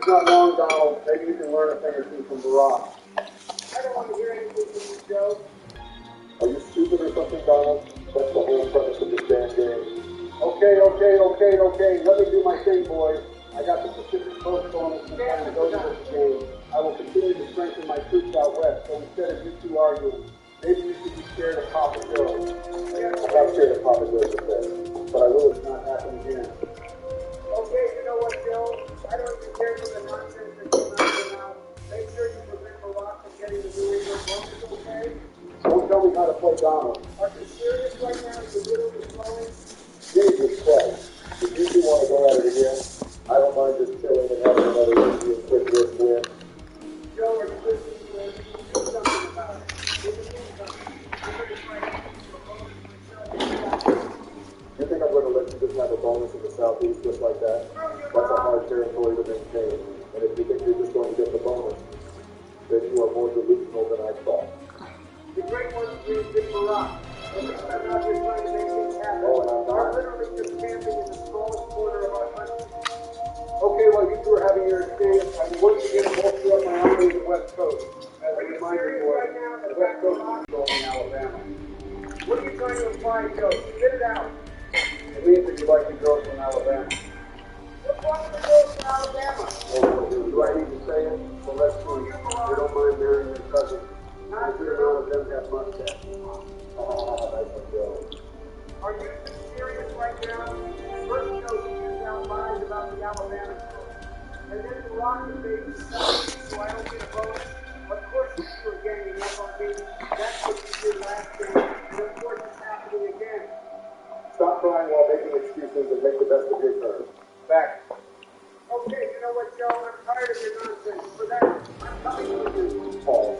It's not long, Donald. Maybe you can learn a thing or two from Barack. I don't want to hear anything from you, Joe. Are you stupid or something, Donald? That's the whole premise of this damn game. Okay. Let me do my thing, boys. I got the Pacific Coast bonus and time to go to this game. I will continue to strengthen my troops out west, so instead of you two arguing, maybe you should be scared of Papa Joe. I'm not scared of Papa Joe, but I will if it's not happen again. Okay, you know what, Joe? I don't even care for the nonsense that came out of your mouth. Make sure you prevent Barack from getting the New England bonus, okay? Don't tell me how to play Donald. Are you serious right now? You're literally flowing? Jesus Christ. If you two want to go at it again, I don't mind just chilling and having another easy and quick risk win. Joe, are you listening to me? Do something about it. Do something. I'm going to try to get you a bonus myself. You think I'm going to let you just have a bonus in the Southeast just like that? That's a hard territory to maintain. And if you think you're just going to get the bonus, then you are more delusional than I thought. The great ones dream big Barack. And I'm out here trying to make things happen. Oh, and I'm not. We're literally just camping in the smallest corner of our country. Okay, while you two are having your escape, I will once again bolster up my army in the West Coast. As a reminder, boys, the West Coast is controlling Alabama. What are you trying to imply, Joe? Spit it out. It means that you like the girls from Alabama. What's wrong with the girls from Alabama? Oh, do I need to say it? Well, let's see. They don't mind marrying their cousin. Not sure none of them have mustaches. Nice one, Joe. Are you serious right now? First, Joe spews out lies about the Alabama girls. And then the rock the baby so I don't get a vote. Of course you are ganging up on me. That's what you did last game. And of course it's happening again. Stop crying while making excuses and make the best of your turn. Back. Okay, you know what, Joe? I'm tired of your nonsense. For that, I'm coming to you. Paul.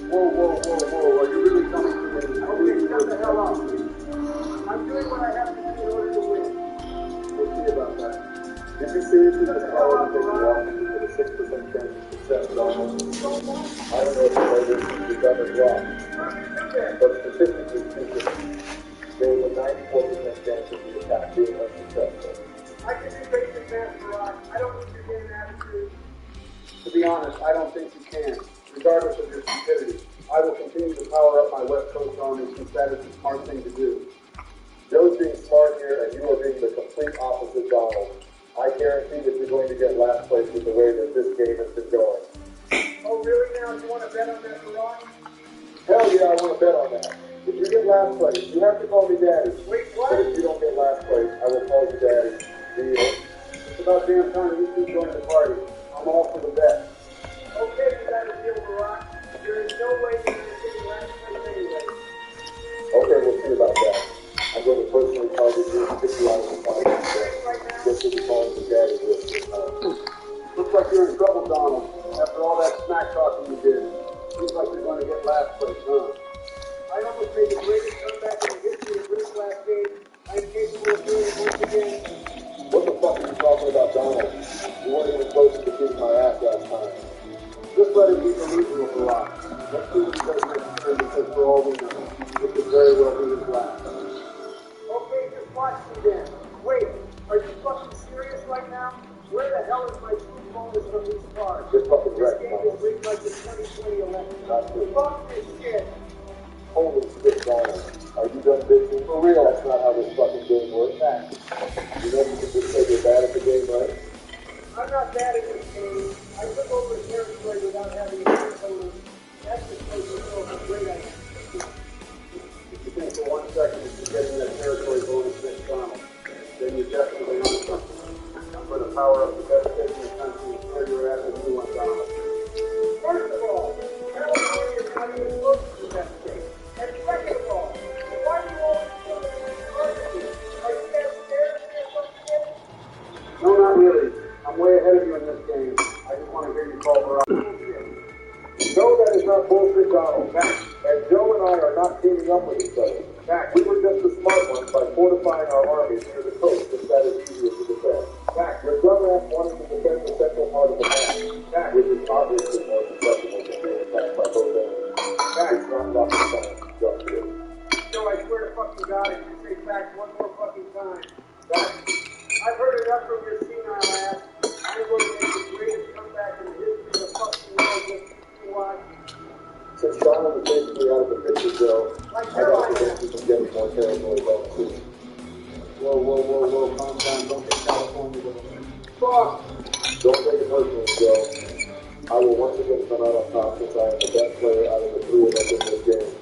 Whoa. Are you really coming to me? Okay, shut the hell up. I'm doing what I have to do in order to win. We'll see about that. Did you seriously just follow the big Washington with a 6% chance of success at almost? I don't know if you know this, you've done it wrong. But statistically speaking, there was a 94% chance of the attack being unsuccessful. I can do basic math, Barack. I don't need your game attitude. To be honest, I don't think you can, regardless of your stupidity. I will continue to power up my West Coast army since that is the smart thing to do. Joe's being smart here, and you are being the complete opposite Donald. I guarantee that you're going to get last place with the way that this game has been going. Oh, really now? You want to bet on that, Barack? Hell yeah, I want to bet on that. If you get last place, you have to call me Daddy. Wait, what? But if you don't get last place, I will call you Daddy. Deal. It's about damn time you two join the party. I'm all for the bet. Okay, you got a deal, Barack. There is no way you're going to get last place anyway. Okay, we'll see about that. I'm going to personally target you and get you out of the party. Just to be calling you Daddy this time. Looks like you're in trouble, Donald. After all that smack talking you did. Seems like you're going to get last place, huh? I almost made the greatest comeback in the history of this last game. I am capable of doing it once again. What the fuck are you talking about, Donald? You weren't even close to kicking my ass last time. Just let it be delusional for a while. Let's see what he does next turn, because for all we know, it could very well be his last. Okay, just watch me then. Wait, are you fucking serious right now? Where the hell is my true bonus from these cards? This game is rigged like the 2020 election. Not true. Fuck this shit. Holy shit, Donald. Are you done bitching? For real, that's not how this fucking game works. You know you can just say you're bad at the game, right? I'm not bad at this game. I took over the territory without having a bonus. That's the place to throw a great idea. If you think for 1 second that you're getting that territory bonus next Donald, then you're definitely on something. I'm going to power up the best state in the country and tear your ass a new one, Donald. First of all, California is not even close to the best state. And second of all, why do you always feel that you're targeting? Are you guys scared or something? No, not really. I'm way ahead of you in this game. I just want to hear you call her out. No, that is not bullshit, Donald. And Joe and I are not teaming up with each other. We were just the smart ones by fortifying our armies near the coast, since that is easier to defend. Your dumbass wanted to defend the central part of the map, which is obviously more susceptible to being attacked by both ends. It's not rocket science, just here. Joe, I swear to fucking God, if you say facts one more fucking time. I've heard enough from your senile ass. I'm going to make the greatest comeback back in the history of the fucking world just to watch. Since Donald is basically out of the picture, Joe, I got to prevent you from getting more terrible bonuses. Whoa, calm down. Don't get California with it. Fuck! Don't take it personally, Joe. I will once again come out on top since I am the best player out of the three of us in this game.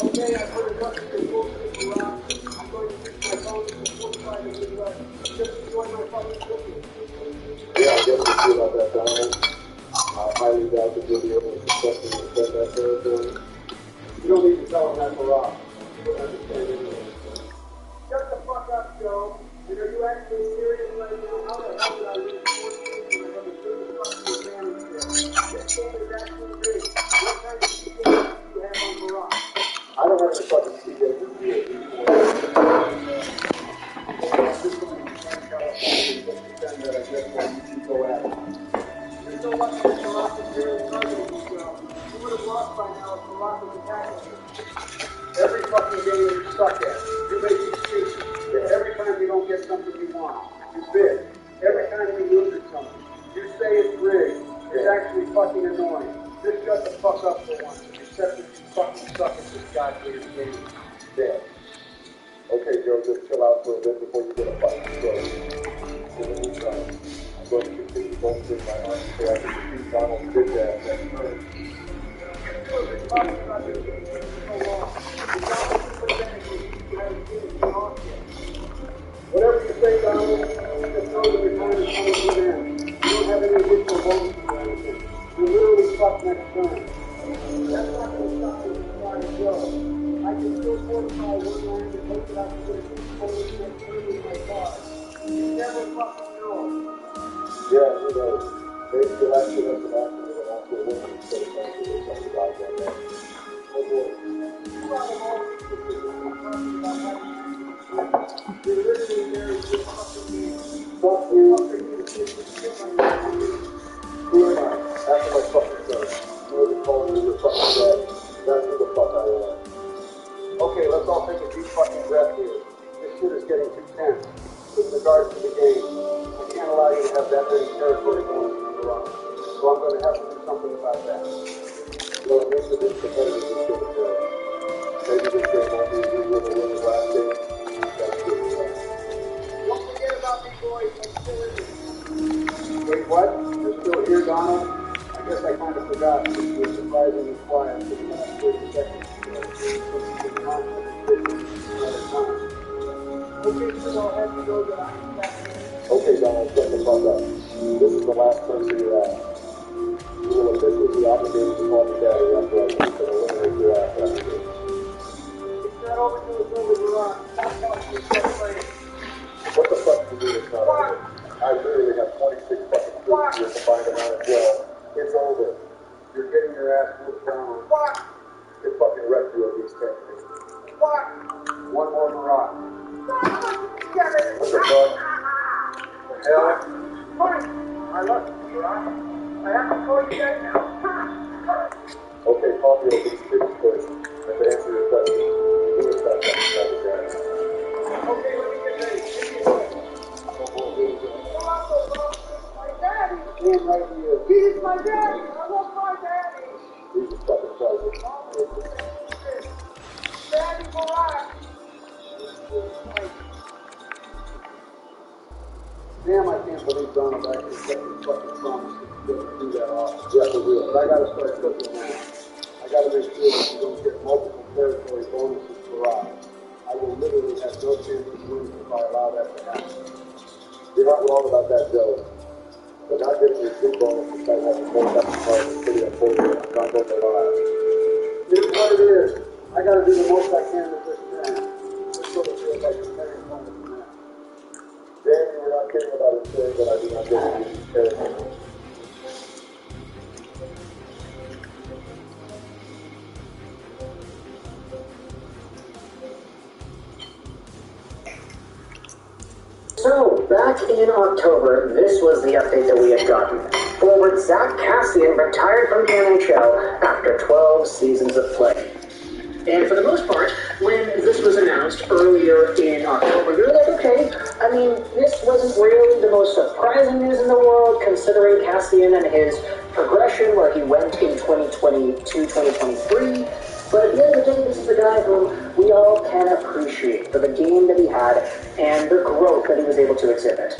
Okay, I put a couple of bullshit around. I'm going to fix my phone to 45 in the US. Just enjoy my fucking cookie. Yeah, I guess we'll see about that, Donald. I highly doubt that you'll be able to successfully defend that territory. You don't need to tell him that for Rock. You don't understand anything. Shut the fuck up, Joe. And are you actually serious right now? How the hell did I read 14 and I have a good fucking advantage there? This game is actually big. What kind of CJ do you have on Barack? I don't have any fucking CJ for you. There's no luck that Barack is barely targeting you, Joe. You would have lost by now if Barack was attacking you. Every fucking game that you suck at, you make excuses. Every time you don't get something you want, you bitch. Every time you lose at something, you say it's rigged. It's actually fucking annoying. Just shut the fuck up for once and accept that you fucking suck at this goddamn game. Dead. Okay, Joe, just chill out for a bit before you get a fucking stroke. In the meantime, I'm going to continue bolstering my arm so I can defeat Donald's bitch ass next turn. Whatever you say, Donald, just know that your time is coming to an end. You don't have any additional bonuses or anything. You're literally fucked next turn. That's not going to stop me from trying to go. I can still fortify one line and hope that I can get a good bonus next turn with my car. You never fucking know. Yeah, who knows? Maybe you'll actually have some accident and after a win instead of trying to do something like that. Oh boy. You out of all these decisions I'm talking about having you're literally very good fucking me. Fuck you. Who am I? After my fucking son. You wouldn't call me your fucking dad. That's who the fuck I am. Okay, let's all take a deep fucking breath here. This shit is getting too tense. With regards to the game, I can't allow you to have that many territory bonuses in the run. So I'm going to have to do something about that. Well, it makes it this competitive as shit, maybe this game won't be as easy as it was last game. Don't forget about me, boys. I'm still in here. Wait, what? You're still here, Donald? I guess I kind of forgot because you were surprisingly quiet for the last 30 seconds. Okay, so I'll have you know that I'm back. Okay, Donald, shut the fuck up. This is the last turn for your ass. You will officially be obligated to call me daddy after I can eliminate your ass after this. It's not over till it's over, Barack. Stop talking to yourself later. What the fuck do you mean it's not over? I literally have 26 fucking points here combined amount of gel. It's over. You're getting your ass moved down. What? Get fucking wrecked you at least 10 minutes. What? One more Barack. What the fuck? The hell? Fine. I love you, Barack. I have to call you guys now. Okay, call me over these kids first. And to answer your question, you will stop fucking talking to guys. Okay, let me get ready. My daddy! Stand right here. He's my daddy! I love my daddy! He's just fucking private. Daddy Barack! Damn, I can't believe Donald actually kept his fucking promise to do that off. Yeah, for real. But I gotta start cooking now. I gotta make sure that you don't get multiple territory bonuses for Rock. I will literally have no chance of winning if I allow that to happen. You're not wrong about that, Joe. But not getting your big bonus despite having more fucking cards is pretty unfortunate. I'm not going to lie. Here's what it is. I gotta do the most I can with this man. This sort of feels like a very moment for me. Dan, you were not kidding about it saying that I do not get any territory. So, back in October, this was the update that we had gotten. Forward Zach Cassian retired from the NHL after 12 seasons of play. And for the most part, when this was announced earlier in October, we were like, okay, I mean, this wasn't really the most surprising news in the world, considering Kassian and his progression, where he went in 2022, 2023. But at the end of the day, this is a guy who we all can appreciate for the game that he had and the growth that he was able to exhibit.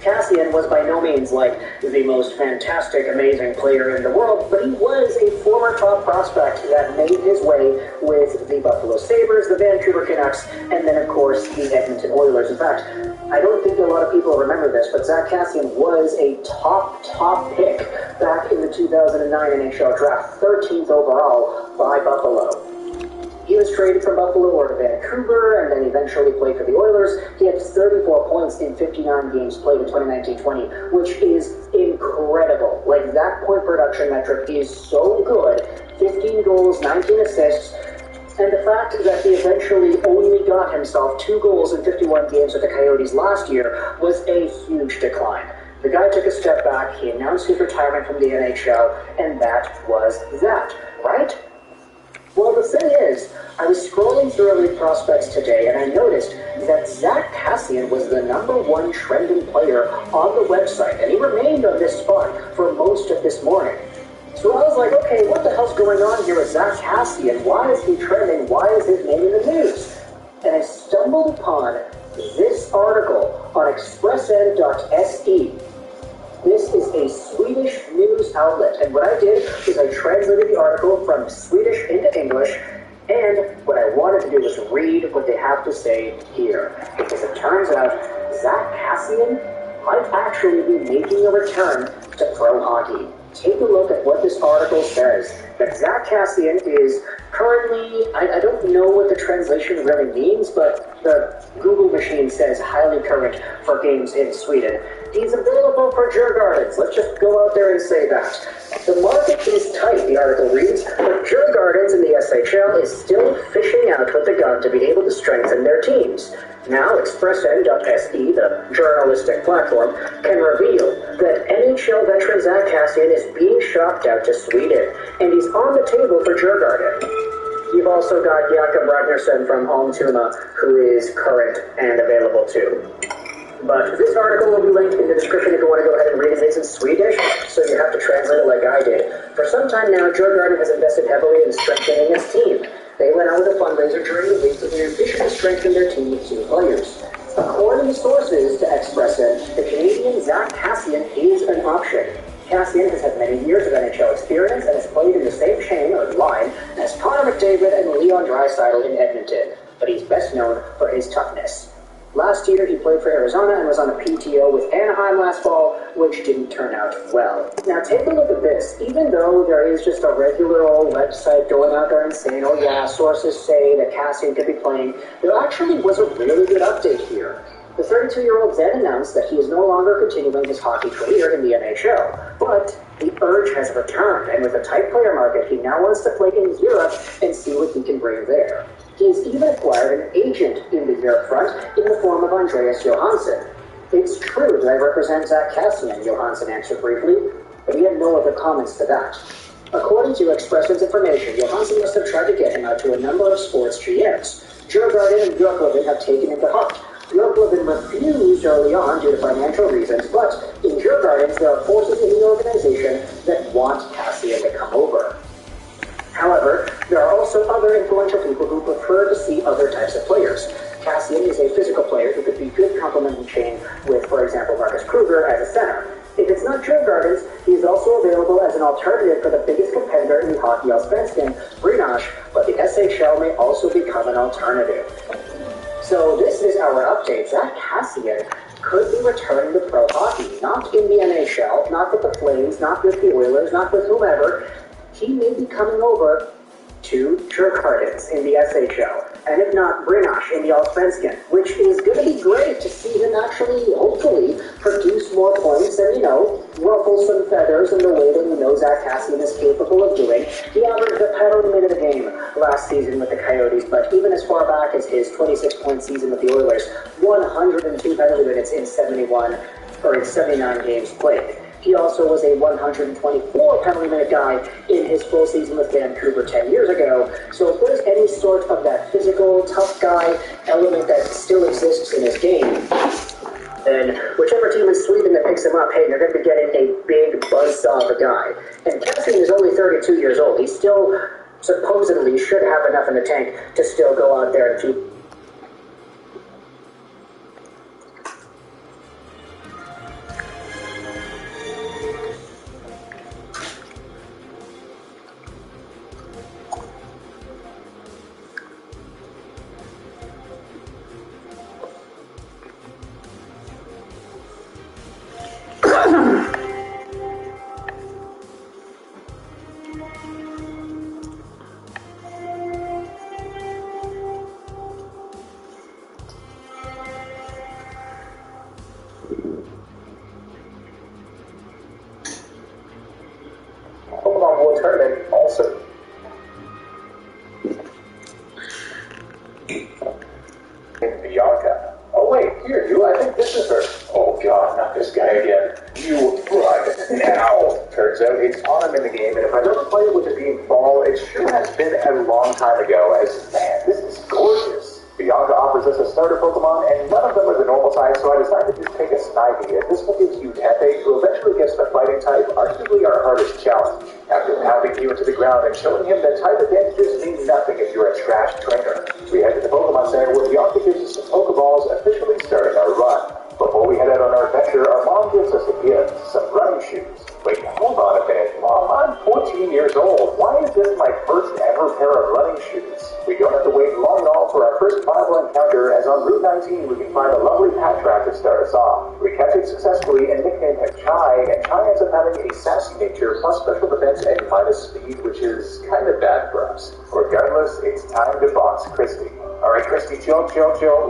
Kassian was by no means like the most fantastic, amazing player in the world, but he was a former top prospect that made his way with the Buffalo Sabres, the Vancouver Canucks, and then, of course, the Edmonton Oilers. In fact, I don't think a lot of people remember this, but Zack Kassian was a top pick back in the 2009 NHL draft, 13th overall by Buffalo. He was traded from Buffalo over to Vancouver and then eventually played for the Oilers. He had 34 points in 59 games played in 2019-20, which is incredible. Like, that point production metric is so good. 15 goals, 19 assists. And the fact that he eventually only got himself 2 goals in 51 games with the Coyotes last year was a huge decline. The guy took a step back, he announced his retirement from the NHL, and that was that, right? Well, the thing is, I was scrolling through Elite Prospects today, and I noticed that Zack Kassian was the #1 trending player on the website, and he remained on this spot for most of this morning. So I was like, okay, what the hell's going on here with Zack Kassian? Why is he trending? Why is his name in the news? And I stumbled upon this article on expressn.se. This is a Swedish news outlet, and what I did is I translated the article from Swedish into English, and what I wanted to do was read what they have to say here. Because it turns out Zack Kassian might actually be making a return to pro hockey. Take a look at what this article says. That Zack Kassian is currently, I don't know what the translation really means, but the Google machine says highly current for games in Sweden. He's available for Djurgårdens. Let's just go out there and say that. The market is tight, the article reads, but Djurgårdens in the SHL is still fishing out with the gun to be able to strengthen their teams. Now, expressn.se, the journalistic platform, can reveal that NHL veteran Zack Kassian is being shopped out to Sweden, and he's on the table for Djurgården. You've also got Jakob Ragnarsson from Almtuna, who is current and available too. But this article will be linked in the description if you want to go ahead and read it. It's in Swedish, so you have to translate it like I did. For some time now, Djurgården has invested heavily in strengthening its team. They went out with a fundraiser during the week with their ambition to strengthen their team with 2 players. According to sources to Expressen, the Canadian Zack Kassian is an option. Kassian has had many years of NHL experience and has played in the same chain or line as Connor McDavid and Leon Draisaitl in Edmonton, but he's best known for his toughness. Last year, he played for Arizona and was on a PTO with Anaheim last fall, which didn't turn out well. Now, take a look at this. Even though there is just a regular old website going out there and saying, oh yeah, sources say that Kassian could be playing, there actually was a really good update here. The 32-year-old then announced that he is no longer continuing his hockey career in the NHL, but the urge has returned, and with a tight player market, he now wants to play in Europe and see what he can bring there. He has even acquired an agent in the Europe front in the form of Andreas Johansson. It's true that I represent Zack Kassian, Johansson answered briefly, but he had no other comments to that. According to Expressen's information, Johansson must have tried to get him out to a number of sports GMs. Djurgården and Björklöven have taken him to Huck. Björklöven refused early on due to financial reasons, but in Djurgårdens there are forces in the organization that want Kassian to come over. However, there are also other influential people who prefer to see other types of players. Kassian is a physical player who could be good complementary chain with, for example, Marcus Kruger as a center. If it's not Djurgårdens, he is also available as an alternative for the biggest competitor in the Hockey Allsvenskan, Brynäs, but the SHL may also become an alternative. So this is our update. Zack Kassian could be returning to pro hockey, not in the NHL, not with the Flames, not with the Oilers, not with whomever. He may be coming over to Djurgårdens in the SHL, and if not, Brynäs in the Allsvenskan, which is going to be great to see him actually, hopefully, produce more points and, ruffle some feathers in the way that we know Zack Kassian is capable of doing. He averaged a penalty minute a game last season with the Coyotes, but even as far back as his 26-point season with the Oilers, 102 penalty minutes in 79 games played. He also was a 124 penalty minute guy in his full season with Vancouver 10 years ago. So if there's any sort of that physical, tough guy element that still exists in his game, And whichever team is sweeping that picks him up, hey, you're going to be getting a big buzzsaw of a guy. And Cassian is only 32 years old. He still supposedly should have enough in the tank to still go out there and keep. Tournament also. Bianca. Oh wait, here, you. I think this is her. Oh god, not this guy again. You run now. Turns out it's on him in the game, and if I've ever played it with it being fall, it sure has been a long time ago. As man, this is gorgeous. Bianca offers us a starter Pokemon, and none of them are the normal type, so I decided to just take a Snivy, and this one gives you Tepe, who eventually gets the fighting type, arguably our hardest challenge. After pounding you into the ground and showing him that type advantages mean nothing if you're a trash trainer, we head to the Pokemon Center where Bianca gives us some Pokeballs, officially starting our run. Before we head out on our adventure, our mom gives us a gift, some running shoes. Wait, hold on a minute, Mom, I'm 14 years old. Why is this my first ever pair of running shoes? We don't have to wait long at all for our first viable encounter, as on Route 19 we can find a lovely Patrat to start us off. We catch it successfully and nickname him Chai, and Chai ends up having a sassy nature plus special defense and minus speed, which is kind of bad for us. Regardless, it's time to box Christy. Alright, Christy, chill.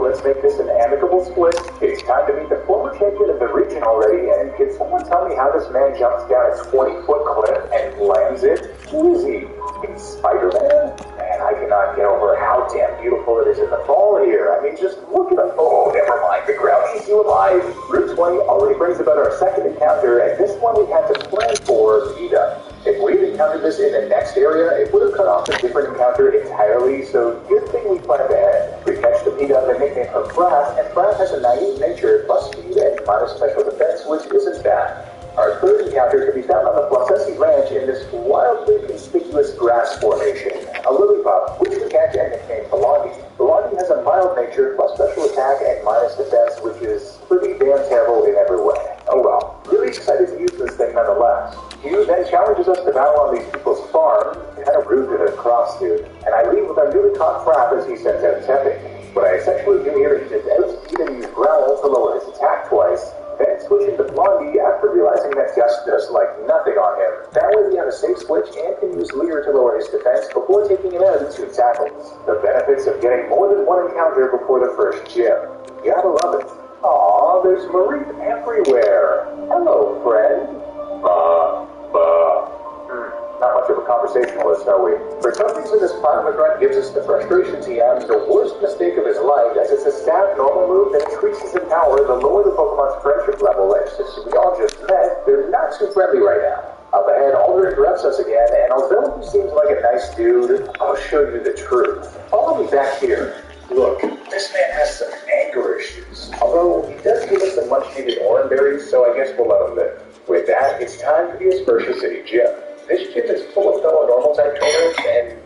Let's make this an amicable split. It's time to meet the former champion of the region already, and can someone tell me how this man jumps down a 20-foot cliff and lands it? Who is he? He's Spider-Man? Man, I cannot get over how damn beautiful it is in the fall here. I mean, just look at the... Oh, never mind. The ground eats you alive. Route 20 already brings about our second encounter, and this one we had to plan for Vita. If we had encountered this in the next area, it would have cut off a different encounter entirely, so good thing we planned ahead. We catch the Vita, and nickname her Frath, and Frath has a naive nature, plus speed, and minus special defense, which isn't bad. Our third encounter can be found on the Placessi Ranch in this wildly conspicuous grass formation, a Lillipup, which we catch and nickname Belongi. Belongi has a mild nature, plus special attack, and minus defense, which is pretty damn terrible in every way. Oh well, really excited to use this thing nonetheless. Hugh then challenges us to battle on these people's farm, kind of rude to the cross dude, and I leave with our newly caught Frath as he sends out Tepe. What I essentially do here is just outspeed and use Growl to lower his attack twice, then switching to Blondie after realizing that Gus does like nothing on him. That way we have a safe switch and can use Leer to lower his defense before taking him out in 2 tackles. The benefits of getting more than one encounter before the first gym. You gotta love it. Aw, there's Marie everywhere. Hello, friend. Not much of a conversationalist, are we? For some reason, this Platinum Grunt gives us the Frustration TM, the worst mistake of his life, as it's a stab normal move that increases in power the lower the Pokemon's friendship level, and since we all just met, they're not too friendly right now. Up ahead, Alder interrupts us again, and although he seems like a nice dude, I'll show you the truth. Follow me back here. Look, this man has some anger issues. Although, he does give us some much-needed orange berries, so I guess we'll let him live. With that, it's time for the Aspertia City Gym. This gym is full of fellow normal-type trainers, and...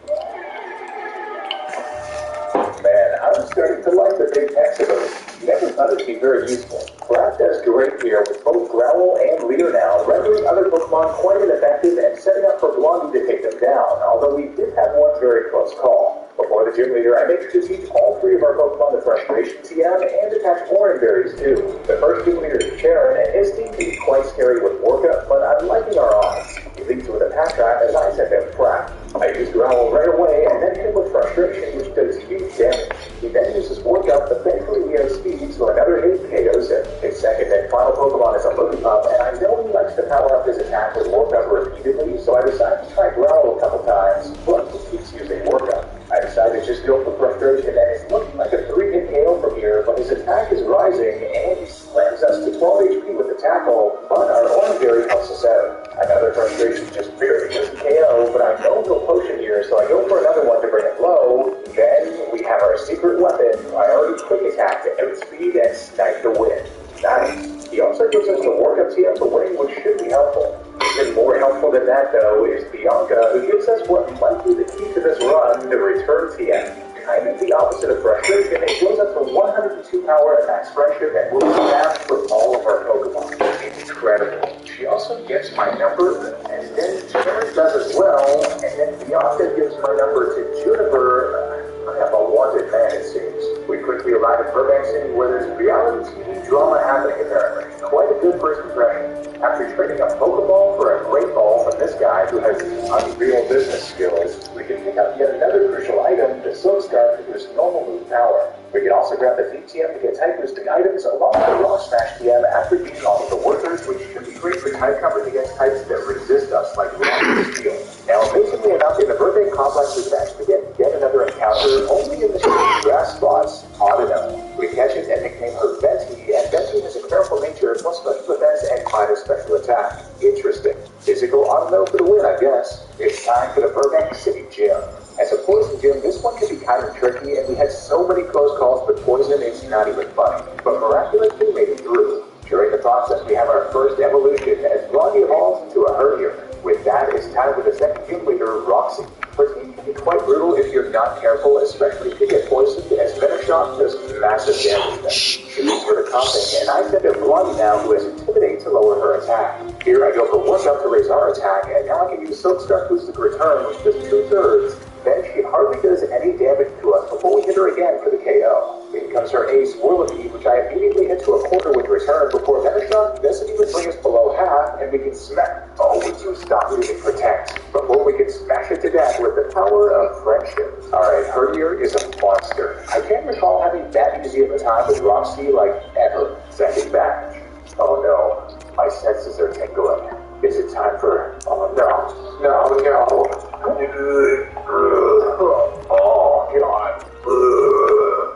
Man, I'm starting to like the big Exodus. Never thought it'd be very useful. Frath does great here with both Growl and Leer now, rendering other Pokemon quite ineffective and setting up for Blondie to take them down, although we did have one very close call. Before the gym leader, I make sure to teach all 3 of our Pokemon the Frustration TM and attach orange berries too. The first gym leader is Sharon, and his team can be quite scary with Workup, but I'm liking our odds. He leads with a Patrat as I send out Frath. I use Growl right away and then hit with Frustration, which does huge damage. He then uses Workup, but thankfully we have speed, so another hit KOs him. His second and final Pokemon is a Lillipup, and I know he likes to power up his attack with Workup repeatedly, so I decide to try Growl a couple times, but he keeps using Workup. I decided to just go for Frustration, and it's looking like a 3-hit KO from here, but his attack is rising, and he slams us to 12 HP with the tackle, but our Orange Berry helps us out. Another Frustration just barely doesn't KO, but I know no potion here, so I go for another one to bring it low. Then we have our secret weapon, priority quick attack to outspeed and snipe the win. Nice. He also gives us the workup TM for winning, which should be helpful. Even more helpful than that, though, is Bianca, who gives us what might be the key to this run, the return TM. Kind of the opposite of frustration. It goes up to 102 power at max friendship and will be fast for all of our Pokemon. It's incredible. She also gives my number, and then Terrence does as well, and then Bianca gives my number to Juniper. I am a wanted man, it seems. We quickly arrive at Burbank City, where there's reality TV drama happening, apparently. Quite a good first impression. After trading a Pokeball for a Great Ball from this guy who has unreal business skills, we can pick up yet another crucial item, the Silk Scarf, to boost normal move power. We can also grab the Feet TM to get type boosting items, along with the Rock Smash TM after beating all of the workers, which should be great for type coverage against types that resist us, like Rock and Steel. Now, amazingly enough, in the Burbank complex, we can actually get yet another encounter, only in the grass spots, Audino. We catch it and nickname her Venti, and Venti has a careful nature, plus special defense and minus special attack. Interesting. Physical Audino for the win, I guess. It's time for the Burbank City Gym. As a poison gym, this one can be kind of tricky, and we had so many close calls with poison, it's not even funny. But miraculously, we made it through. During the process, we have our first evolution, as Blondie evolves into a Herdier. With that, it's time for the second gym leader, Roxy. Her team can be quite brutal if you're not careful, especially if you get poisoned, as Venoshock does massive damage then. She leaves her to Comping, and I send a Blondie now who has Intimidate to lower her attack. Here I go for workup to raise our attack, and now I can use Silk Scarf Boosted Return, which does 2/3. Then she hardly does any damage to us before we hit her again for the KO. In comes her ace, Whirlipede, which I immediately hit to a quarter with return before Venoshock doesn't even bring us below half, and we can smack. Oh, would you stop using Protect before we can smash it to death with the power of friendship. Alright, Herdier is a monster. I can't recall having that easy of a time with Roxy like ever. Second batch. Oh no, my senses are tingling. Is it time for... Oh no. Oh god.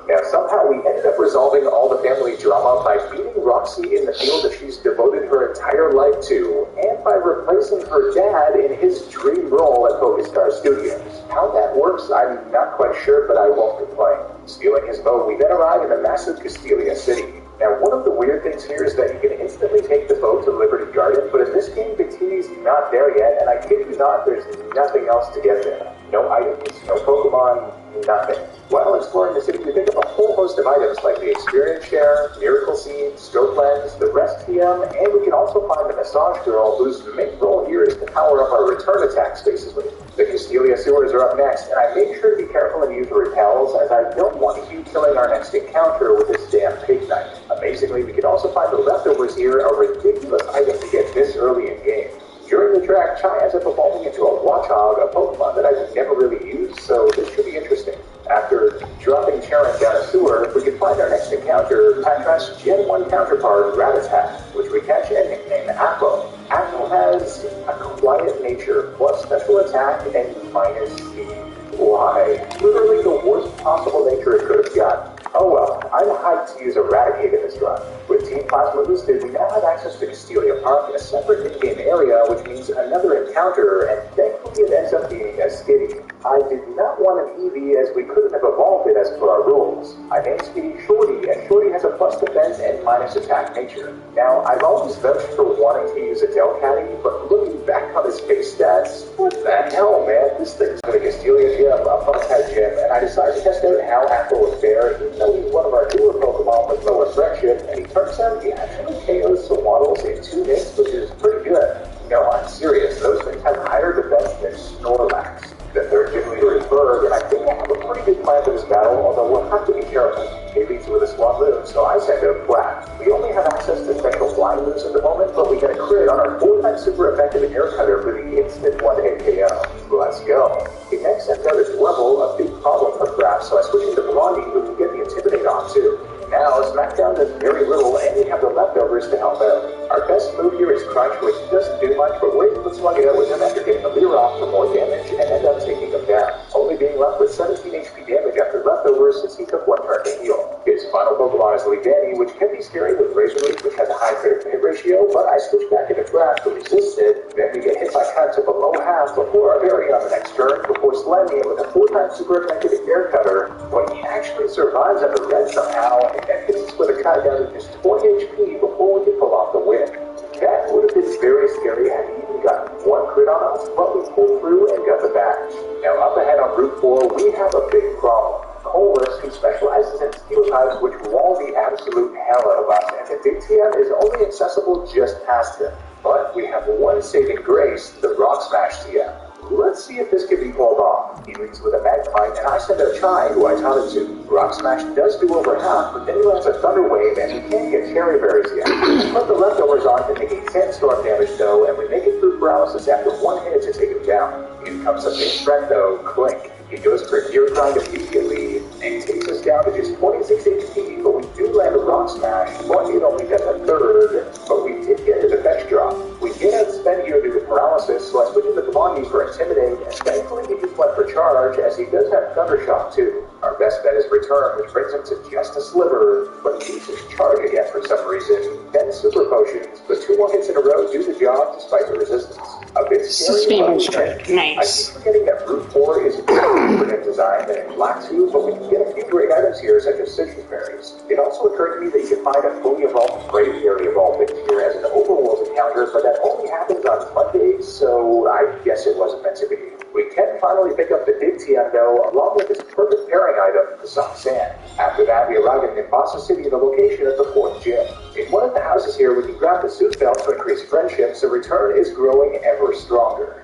Now somehow we ended up resolving all the family drama by beating Roxy in the field that she's devoted her entire life to, and by replacing her dad in his dream role at PokéStar Studios. How that works, I'm not quite sure, but I won't complain. Stealing his boat, we then arrive in the massive Castelia City. Now, one of the weird things here is that you can instantly take the boat to Liberty Garden, but in this game, Victini's not there yet, and I kid you not, there's nothing else to get there. No items, no Pokemon, nothing. While exploring the city, we pick up a whole host of items like the Experience Share, Miracle Seed, Stroke Lens, the Rest TM, and we can also find the Massage Girl, whose main role here is to power up our return attack basically. The Castelia sewers are up next, and I make sure to be careful and use repels, as I don't want you killing our next encounter with this damn pig knife. Amazingly, we can also find the leftovers here, a ridiculous item to get this early in game. During the track, Chai ends up evolving into a Watchog, a Pokemon that I've never really used, so this should be interesting. After dropping Charon down a sewer, we can find our next encounter, Patras Gen 1 counterpart, Rattata, which we catch and nickname Apple. Apple has a quiet nature, plus special attack and minus speed. Why? Literally the worst possible nature it could have got. Oh well, I'm hyped to use Eradicate in this run. With Team Plasma boosted, we now have access to Castelia Park, a separate in-game area, which means another encounter, and thankfully it ends up being a Skitty. I did not want an Eevee, as we couldn't have evolved it as per our rules. I named Skitty Shorty, and Shorty has a plus defense and minus attack nature. Now, I've always vouched for wanting to use a Delcatty, but looking back on his base stats, what the hell, man? This thing's got a Castelia gym, a Buckhead gym, and I decided to test out how Apple would fare, even though he's one of our newer Pokemon with lower friendship, and he turns out he actually KOs Swaddles in 2 hits, which is pretty good. No, I'm serious, those things have higher defense than Snorlax. The third gym leader is Berg, and I think I have a pretty good plan for this battle, although we'll have to be careful. He beats with a Swablu, so I send out Flat. We only have access to special flying moves at the moment, but we get a crit on our 4-time super effective air cutter for the instant 1-hit KO. Let's go. He next sends out his Dwebble, a big problem for Grass, so I switch into Blondie, who can get the Intimidate on too. Now, Smackdown does very little, and we have the leftovers to help out. Our best move here is Crunch, which doesn't do much, but we're able to slug it out with him after getting a Leer off for more damage, and end up taking him down, only being left with 17 HP damage after leftovers since he took 1 turn to heal. His final Pokemon is Leavanny, which can be scary with Razor Leaf, which has a high critical hit ratio, but I switch back into Grass to resist it. Then we get hit by cuts to below half before our berry on the next turn, before slamming it with a 4-time super effective air cutter, but he actually survives at the red somehow, That hits us with a cut down to just 20 HP before we can pull off the win. That would have been very scary had he even gotten one crit on us, but we pulled through and got the badge. Now up ahead on Route 4, we have a big problem. Colas, who specializes in steel types, which wall the absolute hell out of us, and the big TM is only accessible just past him. But we have one saving grace, the Rock Smash TM. Let's see if this can be pulled off. He leads with a Magnemite, and I send out Chai, who I taught it to. Rock Smash does do over half, but then he lands a Thunder Wave, and he can't get Cherry Berries yet. We put the leftovers on to negate Sandstorm damage, though, and we make it through paralysis after one hit to take him down. Here comes a big threat, though, Clink. He goes for Gear Grind immediately, and takes us down to just 26 HP, but we do land a Rock Smash, but it only does a third, but we did get his effects drop. We get outspent here due to paralysis, so I switch into Commodities for Intimidate, and thankfully he just went for Charge, as he does have Thunder Shock too. Our best bet is Return, which brings him to just a sliver, but he uses Charge again for some reason, then Super Potions, but 2 more hits in a row do the job despite the resistance. A bit scary. Sustainable strike, nice. I keep forgetting that Route 4 is different in design than in Black 2, but we can get a few great items here, such as Citrus Berries. It also occurred to me that you can find a fully evolved Braviary evolved here as an overworld encounter, but that only happens on Mondays, so I guess it wasn't meant to be. We can finally pick up the Dig TM, though, along with this perfect pairing item, the Soft Sand. After that, we arrive in Nimbasa City, the location of the 4th gym. In one of the houses here, we can grab the suit belt to increase friendship, so Return is growing ever stronger.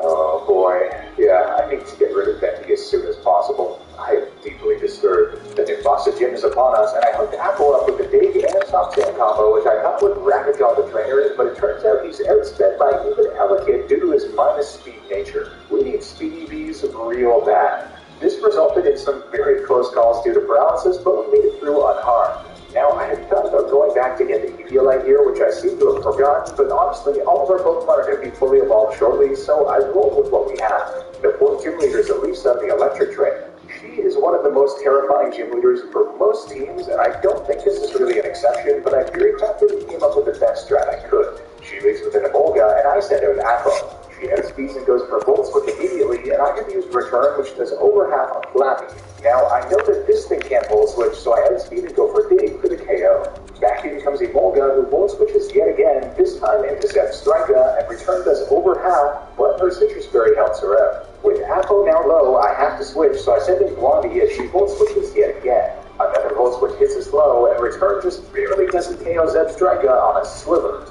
Oh boy, yeah, I need to get rid of Betty as soon as possible. I am deeply disturbed. The Nimbasa gym is upon us, and I hooked Apple up with the Dig and Soft Sand combo, which I thought would ravage all the trainers, but it turns out he's outspent by even Elekid due to his minus speed nature. We need speedy Bs real bad. This resulted in some very close calls due to paralysis, but we made it through unharmed. Now, I had thought about going back to get the Eviolite here, which I seem to have forgotten, but honestly, all of our Pokemon are going to be fully evolved shortly, so I rolled with what we have. The 4th gym leader is Elisa, the electric trainer. She is one of the most terrifying gym leaders for most teams, and I don't think this is really an exception, but I very quickly came up with the best strat I could. She leads with an Emolga, and I send out Apple. She outspeeds and goes for Volt Switch immediately, and I can use Return, which does over half on Flappy. Now, I know that this thing can't Volt Switch, so I outspeed and go for Dig for the KO. Back in comes Emolga, who Volt Switches yet again, this time into Zebstrika, and Return does over half, but her Citrus Berry helps her out. With Apple now low, I have to switch, so I send in Blondie as she Volt Switches yet again. Another Volt Switch hits us low, and Return just barely doesn't KO Zebstrika on a sliver.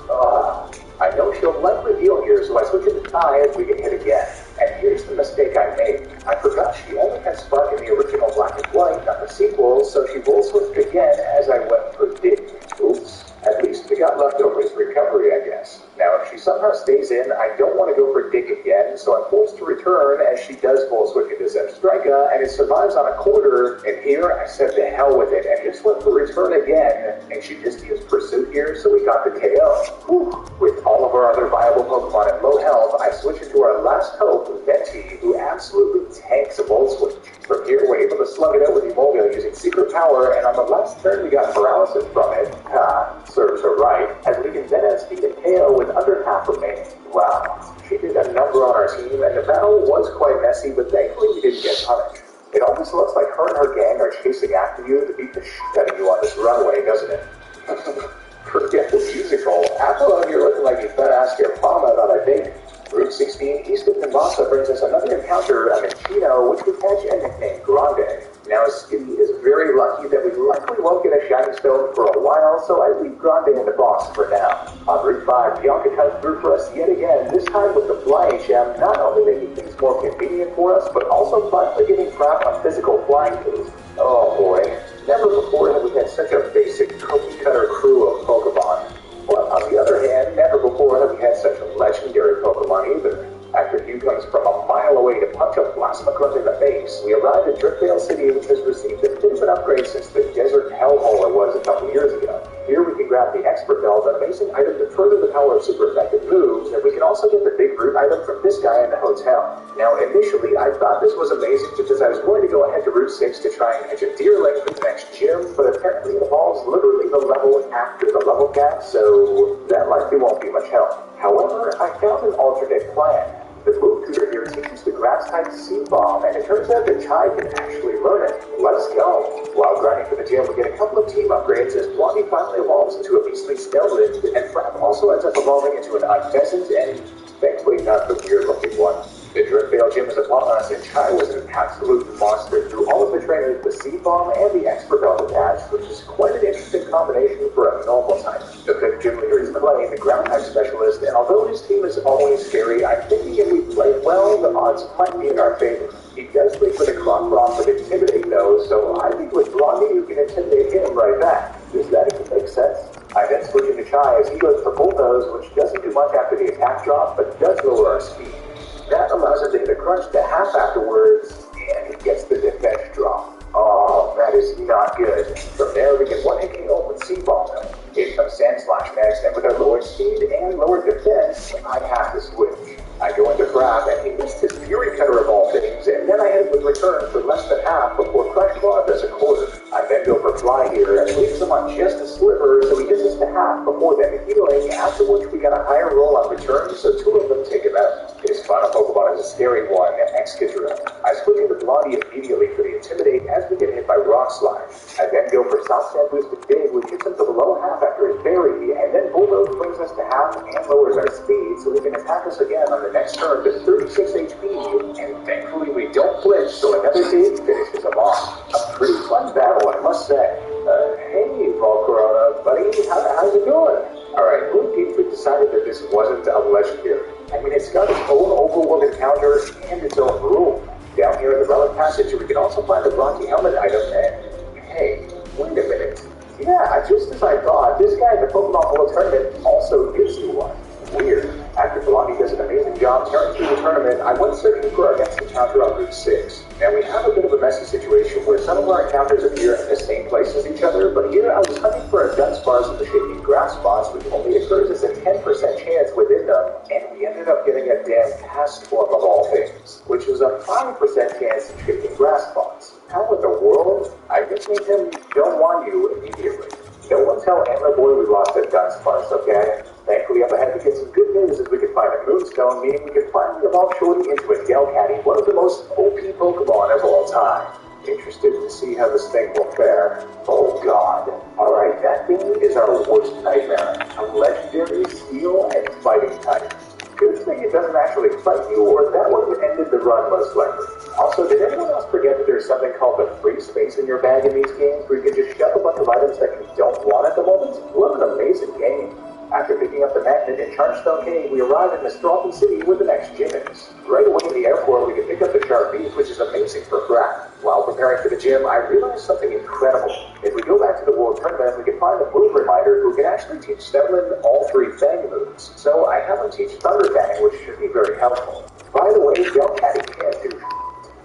I know she'll likely heal here, so I switch into Tai as we get hit again. And here's the mistake I made. I forgot she only had Spark in the original Black and White, not the sequel, so she Volt Switched again as I went for Dig. Oops. At least we got leftovers recovery, I guess. Now, if she somehow stays in, I don't want to go for Dig again, so I'm forced to return as she does Volt Switch into Zebstrika, and it survives on a quarter, and here I said to hell with it, and just went for Return again, and she just used Pursuit here, so we got the KO. Whew. With all of our other viable Pokemon at low health, I switch into our last hope, Venti, who absolutely tanks a Volt Switch. From here, we're able to slug it out with Emolga using Secret Power, and on the last turn we got paralysis from it. Serves her right, as we can then outspeed and KO with under half remaining. Wow, she did a number on our team, and the battle was quite messy, but thankfully we didn't get punished. It almost looks like her and her gang are chasing after you to beat the shit out of you on this runway, doesn't it? Forget the musical. Apple out here looking like you better ask your mama about a date. Route 16 east of Nimbasa brings us another encounter, a Minchino, which we catch and nickname Grande. Now, Skitty is very lucky that we likely won't get a Shining Stone for a while, so I leave Grande in the box for now. On Route 5, Bianca comes through for us yet again, this time with the Flying Gem, not only making things more convenient for us, but also finally giving crap on physical flying moves. Oh boy, never before have we had such a basic cookie-cutter crew of Pokemon. But on the other hand, never before have we had such a legendary Pokemon either. After Hugh comes from a mile away to punch a Plasma Grunt in the face, we arrive at Driftveil City, which has received a bit of an upgrade since the Desert Hellhole it was a couple years ago. Here we can grab the Expert Belt, an amazing item to further the power of super effective moves, and we can also get the big root item from this guy in the hotel. Now, initially, I thought this was amazing because I was going to go ahead to Route 6 to try and catch a Deerling for the next gym, but apparently it evolves literally the level after the level cap, so that likely won't be much help. However, I found an alternate plan. The move tutor here teaches the grass type C-bomb, and it turns out that Chai can actually learn it. Let's go! While grinding for the gym, we get a couple of team upgrades as Blondie finally evolves into a beastly skeleton, and Frap also ends up evolving into an pheasant, and thankfully not the weird-looking one. The Driftdale gym is upon us, and Chai was an absolute monster through all of the trainers, the C-bomb, and the expert belt attached, which is quite an interesting combination for a normal type. The fifth gym leader is Clay, the ground type specialist, and although his team is always scary, I'm thinking if we play well, the odds might be in our favor. He does lead with a clock rock with Intimidate though, so I think with Blondie you can intimidate him right back. Does that even make sense? I then switch into Chai as he goes for Bulldoze, which doesn't do much after the attack drop, but does lower our speed. That allows him to hit a crunch to half afterwards, and he gets the defense drop. Oh, that is not good. From there, we get one hit KO with C-Bomb though. Here comes Sand Slash next, and with our lowered speed and lowered defense, I have to switch. I go into Frap, and he missed his Fury Cutter of all things, and then I hit it with Return for less than half before Crush Claw does a quarter. I then go for Fly here, and leaves him on just a sliver, so he gets us to half before then healing, after which we got a higher roll on Return, so two of them take him out. His final Pokemon is a scary one, Excadrill. I switch into Blondie immediately for the Intimidate as we get hit by Rock Slide. I then go for South Sand Boosted Dig, which hits him to below half after his Berry, and then Bulldoze brings us to half and lowers our speed, so he can attack us again on the next turn to 36 HP, and thankfully we don't flinch, so another dig finishes him off. A pretty fun battle, I must say. Hey, Volcarona, buddy, how's it going? Alright, Blue Geekfreak decided that this wasn't a legendary. I mean, it's got its own overworld encounter and its own room. Down here in the Relic Passage, we can also find the Bronte Helmet item, and hey, wait a minute. Yeah, just as I thought, this guy in the Pokemon World Tournament also gives you one. Weird. After Blondie does an amazing job tearing through the tournament, I went searching for our next encounter on Route 6. Now we have a bit of a messy situation where some of our encounters appear in the same place as each other, but here I was hunting for a Dunsparce in the shaking grass spots, which only occurs as a 10% chance within them, and we ended up getting a damn Castform of all things, which was a 5% chance in shaking grass spots. How in the world? I just made him don't want you immediately. No one tell Antler Boy we lost a Dunsparce, okay? Thankfully, up ahead we get some good news as we can find a Moonstone, meaning we can finally evolve Shorty into a Delcatty, one of the most OP Pokemon of all time. Interested to see how this thing will fare. Oh god. Alright, that thing is our worst nightmare. A legendary Steel and Fighting type. Good thing it doesn't actually fight you, or that would have ended the run most likely. Also, did anyone else forget that there's something called the free space in your bag in these games, where you can just shove a bunch of items that you don't want at the moment? What an amazing game. After picking up the magnet in Chargestone Cave, we arrive in Nostrovia City where the next gym is. Right away in the airport, we can pick up the Shark Beast, which is amazing for Frap. While preparing for the gym, I realized something incredible. If we go back to the World Tournament, we can find a move reminder who can actually teach Stedman all three Fang moves. So I have him teach Thunder Fang, which should be very helpful. By the way, Delcatty can't do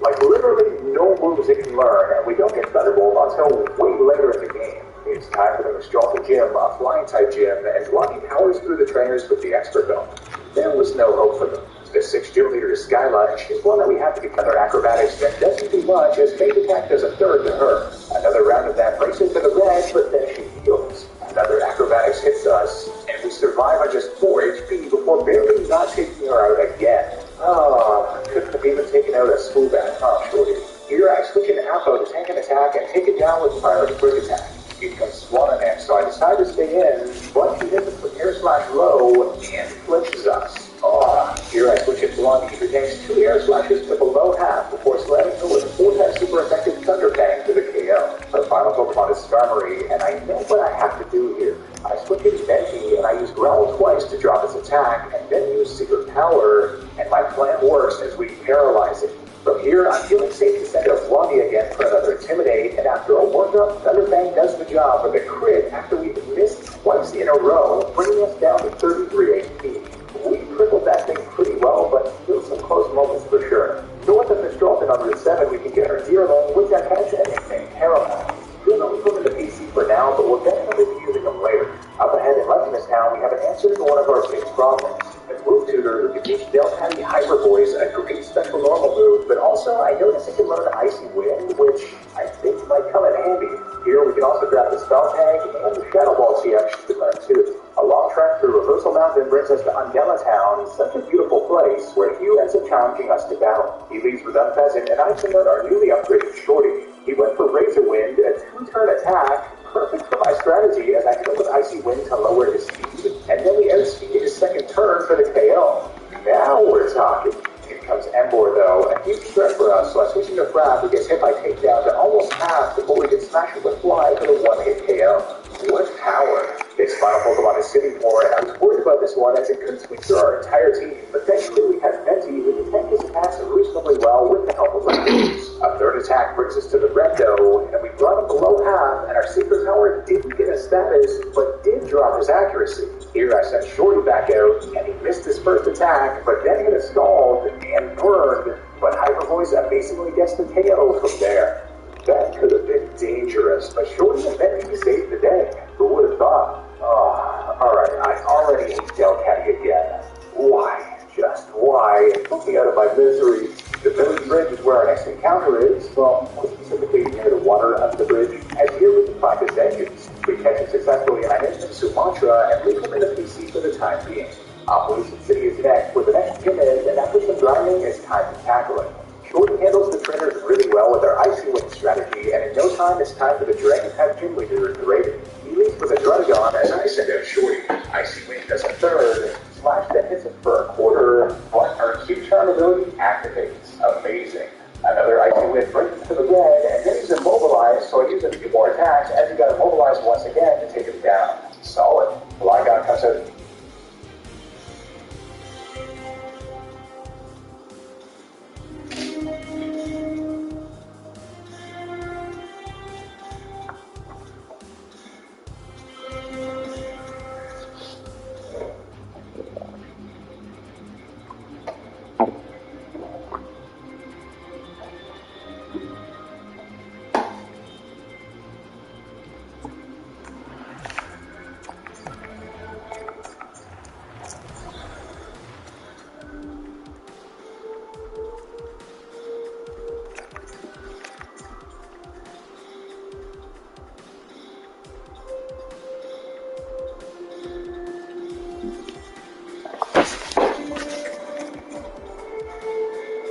like literally no moves it can learn, and we don't get Thunderbolt until way later in the game. It's time for the Nostrovia Gym, a flying-type gym, and Blondie powers through the trainers with the expert belt. There was no hope for them. The 6th gym leader is Skyla, and she's one that we have to get under acrobatics that doesn't do much, as Fake Attack does a third to her. Another round of that brings her to the red, but then she heals. Another acrobatics hits us, and we survive on just 4 HP before barely not taking her out again. Oh, couldn't have even taken out a smooth ass Shorty. Here I switch into Appo to tank an attack and take it down with Fire Quick Attack. Here comes Swanna next, so I decide to stay in, but she hits us with Air Slash Low and flinches us. Oh, here I switch it Blondie, who takes 2 Air Slashes to below half before slamming her with a 4-time super effective Thunder Fang to the KO. Her final Pokemon is Skarmory, and I know what I have to do here. I switch it to Venti, and I use Growl twice to drop its attack, and then use Secret Power, and my plan works as we paralyze it. From here, I'm feeling safe to send out Blondie again for another Intimidate, and after a workup, Thunderfang does the job with a crit after we've missed twice in a row, bringing us down to 33 HP. We crippled that thing pretty well, but still some close moments for sure. North of Nostrovia on Route 7, we can get our Deerling, which I can't say anything terrible. We'll only put them in the PC for now, but we'll definitely be using them later. Up ahead in Lexington Town, we have an answer to one of our big problems. The move tutor who can teach Delcatty Hyper Voice, a great special normal move, but also I noticed it can learn Icy Wind, which I think might come in handy. Here we can also grab the Spell Tag and the Shadow Ball CM she can learn too. A long trek through Rehearsal Mountain brings us to Angela Town, such a beautiful place where Hugh ends up challenging us to battle. He leaves with Unpheasant and I promote our newly upgraded Shorty. He went for Razor Wind, a 2-turn attack, perfect for my strategy as I hit him with Icy Wind to lower his speed, and then we outspeed his second turn for the KO. Now we're talking. Here comes Embor though, a huge threat for us, so I switch into Frap, who gets hit by takedown to almost half before we can smash with the Fly for the one-hit KO. What power! His final Pokemon is City War, and I was worried about this one as it could sweep through our entire team, but thankfully we have Venti who can tank his attacks reasonably well with the help of our teams. A third attack brings us to the Rendo, and we brought him below half, and our Secret Tower didn't get a status, but did drop his accuracy. Here I sent Shorty back out, and he missed his first attack, but then hit a stalled and burned, but Hyper Voice amazingly gets the KO from there. That could have been dangerous, but Shorty and Venti saved the day. Who would have thought? Oh, alright, I already hate Delcatty again. Why? Just why? Put me out of my misery. The village bridge is where our next encounter is. Well, more specifically near the water under the bridge, as here we can find his engines. We catch him successfully and I hit him Sumatra and leave him in the PC for the time being. Operation City is next, where the next gym is, and after some grinding, it's time to tackle it. Shorty handles the trainers really well with our Icy Wind strategy, and in no time it's time for the Dragon type gym leader to raid it. He leads with a Druddigon as I send out Shorty. Icy Wind does a third, Slash that hits it for a quarter, but our Q-Charm ability activates. Amazing. Another Icy Wind brings him to the red, and then he's immobilized, so I use a few more attacks as he got immobilized once again to take him down. Solid. Flygon comes out.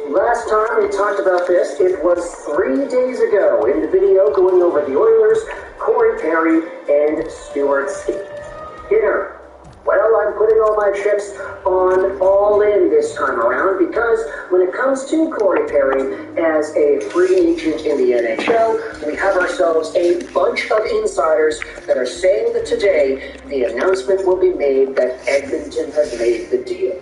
Last time we talked about this, it was 3 days ago in the video going over the Oilers, Corey Perry, and Stuart Skinner. Well, I'm putting all my chips on all in this time around because when it comes to Corey Perry as a free agent in the NHL, we have ourselves a bunch of insiders that are saying that today the announcement will be made that Edmonton has made the deal.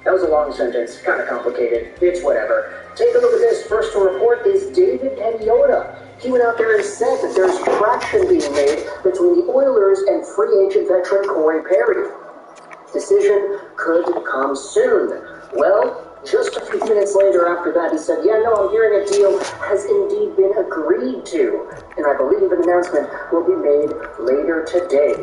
That was a long sentence, kind of complicated. It's whatever. Take a look at this. First to report is David Pagnotta. He went out there and said that there's traction being made between the Oilers and free agent veteran Corey Perry. Decision could come soon. Well, just a few minutes later after that, he said, yeah, no, I'm hearing a deal has indeed been agreed to. And I believe an announcement will be made later today.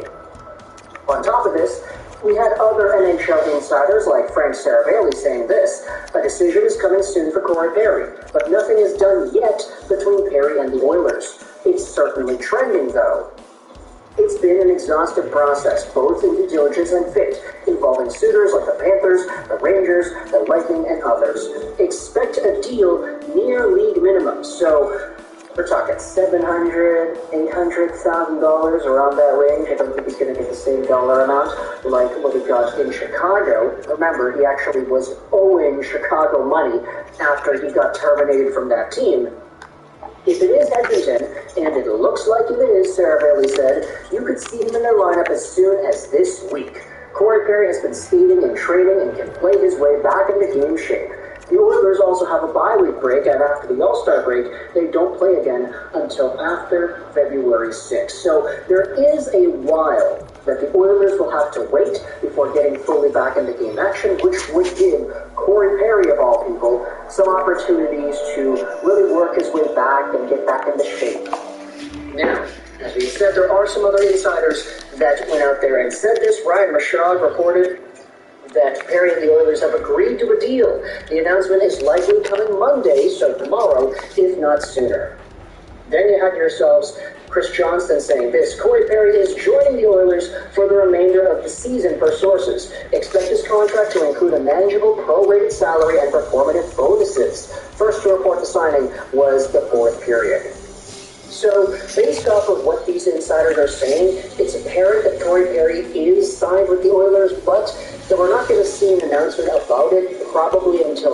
On top of this, we had other NHL insiders like Frank Saravalli saying this: a decision is coming soon for Corey Perry, but nothing is done yet between Perry and the Oilers. It's certainly trending, though. It's been an exhaustive process, both in due diligence and fit, involving suitors like the Panthers, the Rangers, the Lightning, and others. Expect a deal near league minimum, so we're talking $700,000, $800,000 around that range. I don't think he's going to get the same dollar amount like what he got in Chicago. Remember, he actually was owing Chicago money after he got terminated from that team. If it is Edmonton, and it looks like it is, Saravalli said, you could see him in their lineup as soon as this week. Corey Perry has been skating and training and can play his way back into game shape. The Oilers also have a bye-week break, and after the All-Star break, they don't play again until after February 6th. So there is a while that the Oilers will have to wait before getting fully back into game action, which would give Corey Perry, of all people, some opportunities to really work his way back and get back into shape. Now, as we said, there are some other insiders that went out there and said this. Ryan Machad reported that Perry and the Oilers have agreed to a deal. The announcement is likely coming Monday, so tomorrow, if not sooner. Then you had yourselves Chris Johnston saying this: Corey Perry is joining the Oilers for the remainder of the season per sources. Expect his contract to include a manageable prorated salary and performative bonuses. First to report the signing was the fourth period. So, based off of what these insiders are saying, it's apparent that Corey Perry is signed with the Oilers, but we're not going to see an announcement about it probably until